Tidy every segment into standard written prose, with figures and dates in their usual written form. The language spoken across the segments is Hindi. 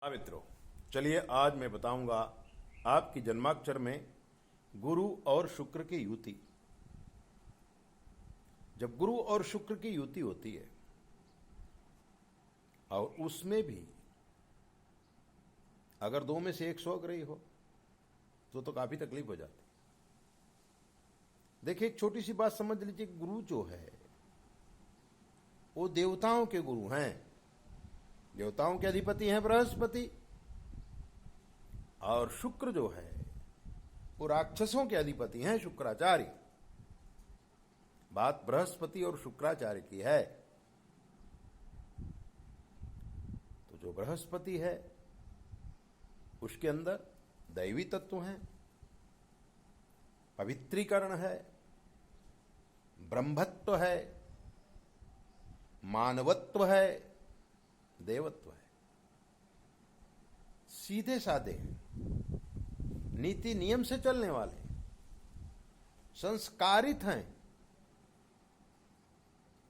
हाँ मित्रों, चलिए आज मैं बताऊंगा आपकी जन्माक्षर में गुरु और शुक्र की युति। जब गुरु और शुक्र की युति होती है और उसमें भी अगर दो में से एक स्वग्रही हो तो काफी तकलीफ हो जाती। देखिए, एक छोटी सी बात समझ लीजिए, गुरु जो है वो देवताओं के गुरु हैं। देवताओं के अधिपति हैं बृहस्पति, और शुक्र जो है वो राक्षसों के अधिपति हैं शुक्राचार्य। बात बृहस्पति और शुक्राचार्य की है। तो जो बृहस्पति है उसके अंदर दैवी तत्व हैं, पवित्रीकरण है, ब्रह्मत्व है, मानवत्व है, देवत्व है। सीधे साधे हैं, नीति नियम से चलने वाले, संस्कारित हैं,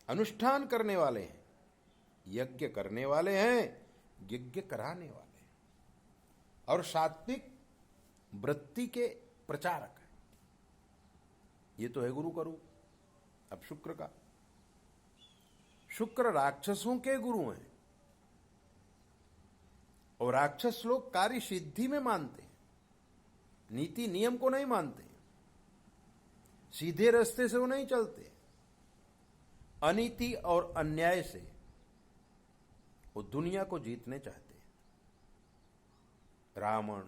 अनुष्ठान करने वाले हैं, यज्ञ करने वाले हैं, यज्ञ कराने वाले हैं, और सात्विक वृत्ति के प्रचारक हैं। ये तो है गुरु का रूप। अब शुक्र का, शुक्र राक्षसों के गुरु हैं, और राक्षस लोग कार्य सिद्धि में मानते हैं, नीति नियम को नहीं मानते, सीधे रास्ते से वो नहीं चलते, अनीति और अन्याय से वो दुनिया को जीतने चाहते हैं। रावण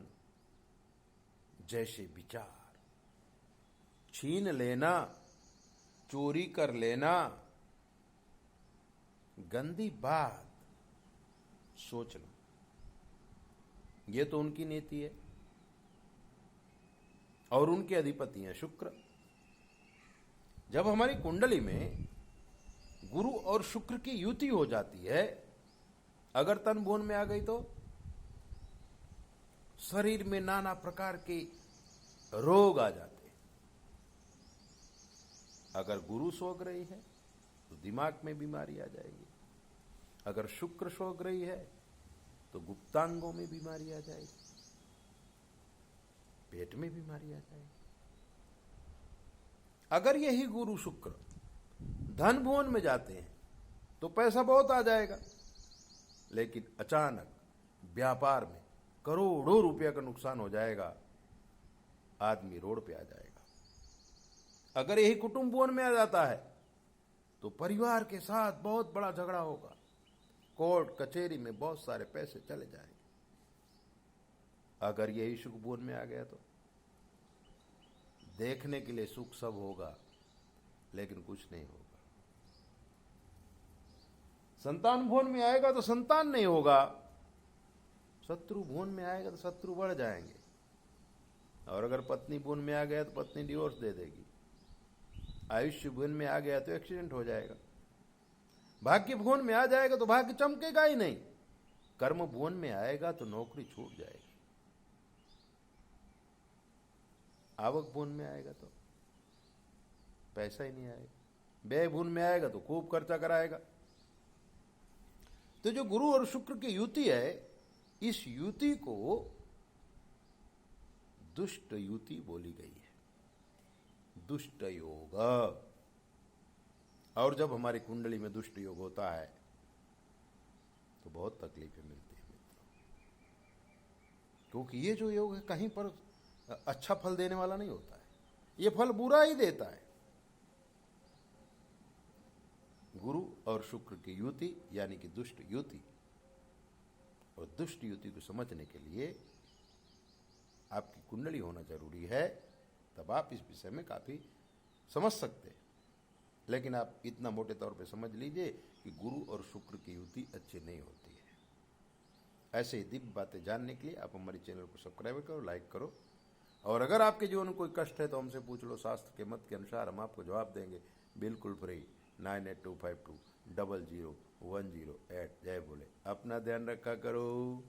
जैसे विचार, छीन लेना, चोरी कर लेना, गंदी बात सोचना, ये तो उनकी नीति है। और उनके अधिपति हैं शुक्र। जब हमारी कुंडली में गुरु और शुक्र की युति हो जाती है, अगर तन भुवन में आ गई तो शरीर में नाना प्रकार के रोग आ जाते हैं। अगर गुरु स्वग्रही है तो दिमाग में बीमारी आ जाएगी, अगर शुक्र स्वग्रही है तो गुप्तांगों में बीमारी आ जाएगी, पेट में बीमारी आ जाएगी। अगर यही गुरु शुक्र धन भुवन में जाते हैं तो पैसा बहुत आ जाएगा, लेकिन अचानक व्यापार में करोड़ों रुपया का नुकसान हो जाएगा, आदमी रोड पे आ जाएगा। अगर यही कुटुंब भुवन में आ जाता है तो परिवार के साथ बहुत बड़ा झगड़ा होगा, कोर्ट कचहरी में बहुत सारे पैसे चले जाएंगे। अगर यही सुख भुवन में आ गया तो देखने के लिए सुख सब होगा, लेकिन कुछ नहीं होगा। संतान भुवन में आएगा तो संतान नहीं होगा, शत्रु भुवन में आएगा तो शत्रु बढ़ जाएंगे, और अगर पत्नी भुवन में आ गया तो पत्नी डिवोर्स दे देगी, आयुष्य भुवन में आ गया तो एक्सीडेंट हो जाएगा, भाग्य भुवन में आ जाएगा तो भाग्य चमकेगा ही नहीं, कर्म भुवन में आएगा तो नौकरी छूट जाएगी, आवक भुवन में आएगा तो पैसा ही नहीं आएगा, व्यय भुवन में आएगा तो खूब खर्चा कराएगा। तो जो गुरु और शुक्र की युति है, इस युति को दुष्ट युति बोली गई है, दुष्ट योग। और जब हमारी कुंडली में दुष्ट योग होता है तो बहुत तकलीफें मिलती है मित्रों, क्योंकि ये जो योग है कहीं पर अच्छा फल देने वाला नहीं होता है, ये फल बुरा ही देता है। गुरु और शुक्र की युति यानी कि दुष्ट युति, और दुष्ट युति को समझने के लिए आपकी कुंडली होना जरूरी है, तब आप इस विषय में काफी समझ सकते हैं। लेकिन आप इतना मोटे तौर पे समझ लीजिए कि गुरु और शुक्र की युति अच्छी नहीं होती है। ऐसे ही दिव्य बातें जानने के लिए आप हमारे चैनल को सब्सक्राइब करो, लाइक करो, और अगर आपके जीवन में कोई कष्ट है तो हमसे पूछ लो, शास्त्र के मत के अनुसार हम आपको जवाब देंगे, बिल्कुल फ्री। 9825200108। जय बोले। अपना ध्यान रखा करो।